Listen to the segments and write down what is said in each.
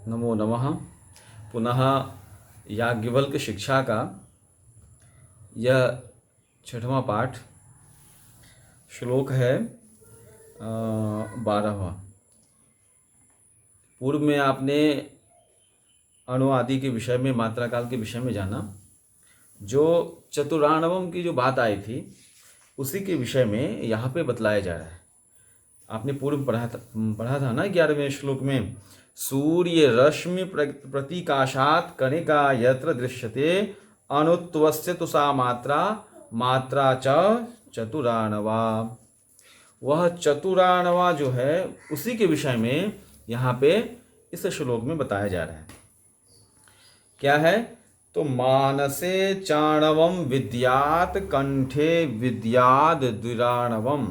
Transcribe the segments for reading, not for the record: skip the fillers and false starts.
नमो नमः। पुनः याज्ञवल्क्य शिक्षा का यह 6वां पाठ, श्लोक है 12वां। पूर्व में आपने अणु आदि के विषय में, मात्रा काल के विषय में जाना। जो चतुराणवम की जो बात आई थी उसी के विषय में यहाँ पे बतलाया जा रहा है। आपने पूर्व पढ़ा था ना 11वें श्लोक में, सूर्य रश्मि प्रतीकाशात कणिका यत्र दृश्यते अणुत्वस्य तु सा मात्रा मात्रा च चतुराणवा। वह चतुराणवा जो है उसी के विषय में यहाँ पे इस श्लोक में बताया जा रहा है। क्या है? तो मानसे चाणवम विद्यात कंठे विद्याद द्विराणवम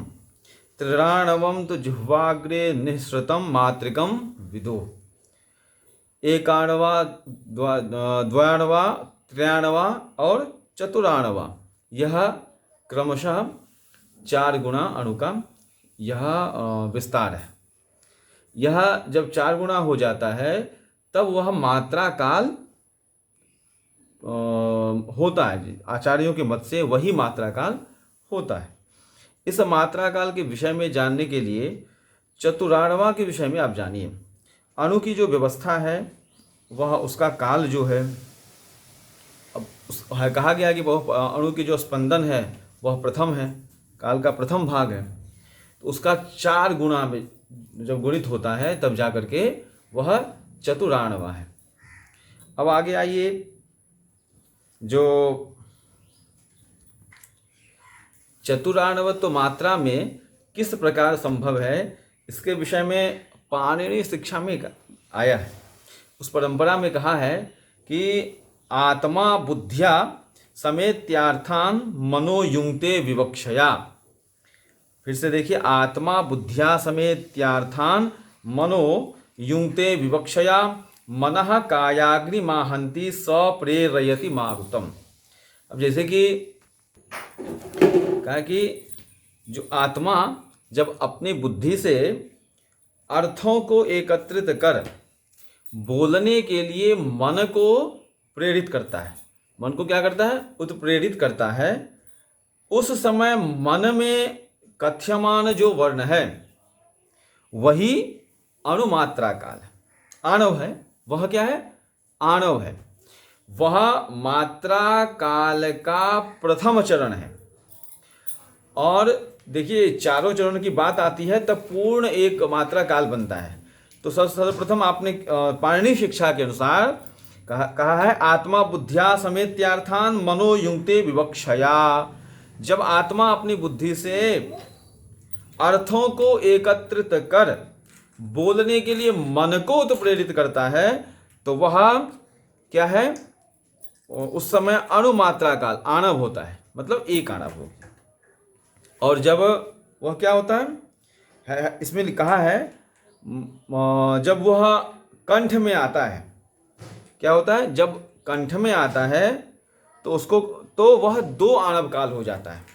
त्रिराणवम तो जिह्वाग्रे निःसृतम मातृकम विदो। एकाणवा, द्वयाणवा, त्र्याणवा और चतुराणवा, यह क्रमशः 4 गुणा अणु का यह विस्तार है। यह जब 4 गुणा हो जाता है तब वह मात्रा काल होता है। आचार्यों के मत से वही मात्रा काल होता है। इस मात्रा काल के विषय में जानने के लिए चतुराणवा के विषय में आप जानिए। अणु की जो व्यवस्था है वह उसका काल जो है, अब कहा गया कि वह अणु की जो स्पंदन है वह प्रथम है, काल का प्रथम भाग है। तो उसका 4 गुणा में जब गुणित होता है तब जाकर के वह चतुराणवा है। अब आगे आइए, जो चतुराणवत्व मात्रा में किस प्रकार संभव है इसके विषय में पाणिनि शिक्षा में आया है। उस परंपरा में कहा है कि आत्मा बुद्ध्या समेत्यार्थान मनोयुंक्ते विवक्षया। फिर से देखिए, आत्मा बुद्ध्या समेत्यार्थान मनोयुंक्ते विवक्षया मनः कायाग्नि माहंति सप्रेरयति मारुतम। अब जैसे कि कहा कि जो आत्मा जब अपनी बुद्धि से अर्थों को एकत्रित कर बोलने के लिए मन को प्रेरित करता है, मन को क्या करता है? उत्प्रेरित करता है। उस समय मन में कथ्यमान जो वर्ण है वही अणुमात्रा काल है, आणव है। वह क्या है? आणव है। वह मात्रा काल का प्रथम चरण है। और देखिए, चारों चरण की बात आती है तब पूर्ण एक मात्रा काल बनता है। तो सर्वप्रथम आपने पाणिनि शिक्षा के अनुसार कहा है आत्मा बुद्ध्या समेत्यार्थान मनोयुंक्ते विवक्षया। जब आत्मा अपनी बुद्धि से अर्थों को एकत्रित कर बोलने के लिए मन को तो प्रेरित करता है तो वह क्या है? उस समय अणुमात्रा काल आणव होता है, मतलब एक आणव हो। और जब वह क्या होता है, इसमें कहा है जब वह कंठ में आता है, क्या होता है? जब कंठ में आता है तो उसको तो वह 2 आणव काल हो जाता है।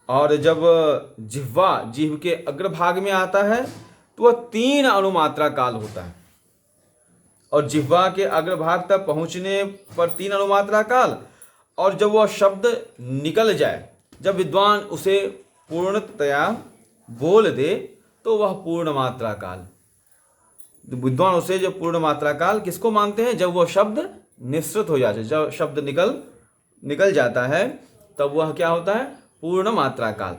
और जब जीव के अग्रभाग में आता है तो वह 3 अणुमात्रा काल होता है। और जिह्वा के अग्रभाग तक पहुंचने पर 3 अणुमात्रा काल। और जब वह शब्द निकल जाए, जब विद्वान उसे पूर्णतया बोल दे तो वह पूर्ण मात्रा काल। विद्वान उसे जब पूर्ण मात्रा काल किसको मानते हैं? जब वह शब्द निःसृत हो जाए, जब शब्द निकल जाता है तब वह क्या होता है? पूर्ण मात्रा काल।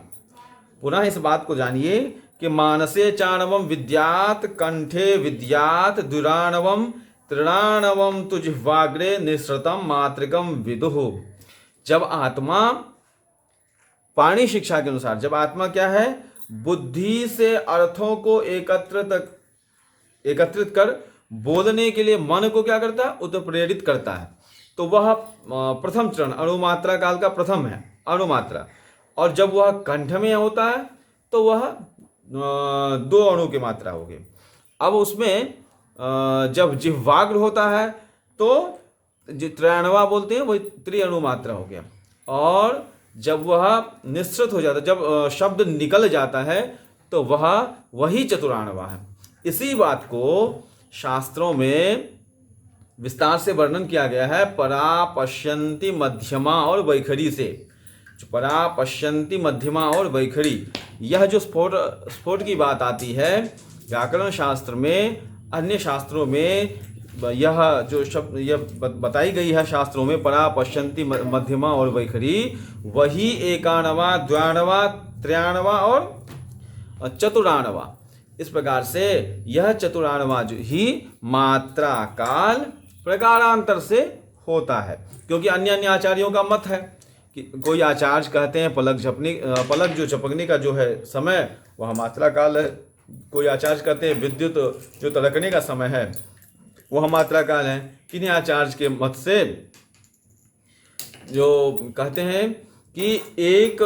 पुनः इस बात को जानिए कि मानसे चाणवम विद्यात कंठे विद्यात द्विराणवम त्रिराणवम तु जिह्वाग्रे निःसृतम मातृकम विदुः। जब आत्मा, पाणिनि शिक्षा के अनुसार, जब आत्मा क्या है? बुद्धि से अर्थों को एकत्रित कर बोलने के लिए मन को क्या करता है? उत्प्रेरित करता है। तो वह प्रथम चरण अणुमात्रा काल का प्रथम है, अणुमात्रा। और जब वह कंठ में होता है तो वह 2 अणु की मात्रा होगी। अब उसमें जब जिह्वाग्र होता है तो त्रियाणवा बोलते हैं, वही त्रिअणु मात्रा हो गया। और जब वह निःसृत हो जाता है, जब शब्द निकल जाता है तो वह वही चतुराणवा है। इसी बात को शास्त्रों में विस्तार से वर्णन किया गया है परा पश्यन्ति मध्यमा और वैखरी से। जो परा पश्यन्ति मध्यमा और वैखरी, यह जो स्फोट की बात आती है व्याकरण शास्त्र में, अन्य शास्त्रों में यह जो शब्द यह बताई गई है शास्त्रों में परा पश्यन्ति मध्यमा और वैखरी, वही एकाणवा द्व्याणवा त्रयाणवा और चतुराणवा, इस प्रकार से यह चतुराणवा जो ही मात्रा काल प्रकारांतर से होता है। क्योंकि अन्य अन्य आचार्यों का मत है कि कोई आचार्य कहते हैं पलक जो झपकने का जो है समय वह मात्रा काल है, कोई आचार्य कहते हैं विद्युत जो तड़कने का समय है वह मात्रा काल है। किन्हीं आचार्य के मत से जो कहते हैं कि एक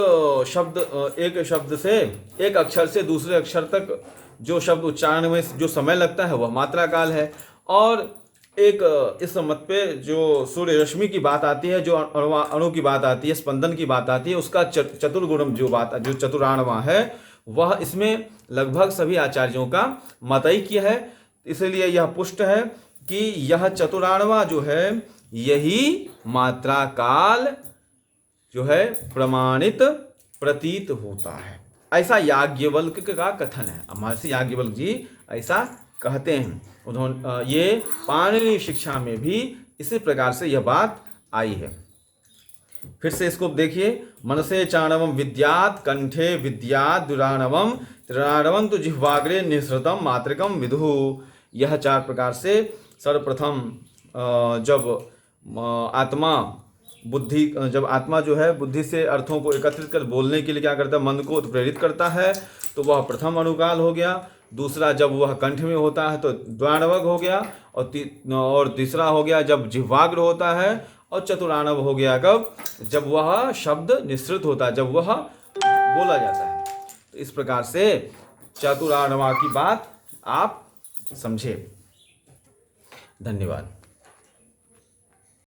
शब्द से, एक अक्षर से दूसरे अक्षर तक जो शब्द उच्चारण में जो समय लगता है वह मात्रा काल है। और एक इस मत पे जो सूर्य रश्मि की बात आती है, जो अणु की बात आती है, स्पंदन की बात आती है, उसका चतुर्गुणम जो चतुराणवा है वह इसमें लगभग सभी आचार्यों का मतैक्य है। इसलिए यह पुष्ट है कि यह चतुराणवा जो है यही मात्रा काल जो है प्रमाणित प्रतीत होता है, ऐसा याज्ञवल्क्य का कथन है। महर्षि याज्ञवल्क्य जी ऐसा कहते हैं। उन्होंने ये पाणिनि शिक्षा में भी इसी प्रकार से यह बात आई है। फिर से इसको देखिए, मनसे चाणवम विद्यात् कंठे विद्यात् दुराणवम त्रिराणवम तो जिह्वाग्रे निःसृतम मातृकम विदुः। यह चार प्रकार से सर्वप्रथम जब आत्मा जो है बुद्धि से अर्थों को एकत्रित कर बोलने के लिए क्या करता है, मन को प्रेरित करता है, तो वह प्रथम अनुकाल हो गया। दूसरा जब वह कंठ में होता है तो द्वाणवग हो गया, और तीसरा हो गया जब जिह्वाग्र होता है, और चतुराणव हो गया कब, जब वह शब्द निःसृत होता है, जब वह बोला जाता है। तो इस प्रकार से चतुराणवा की बात आप समझे। धन्यवाद।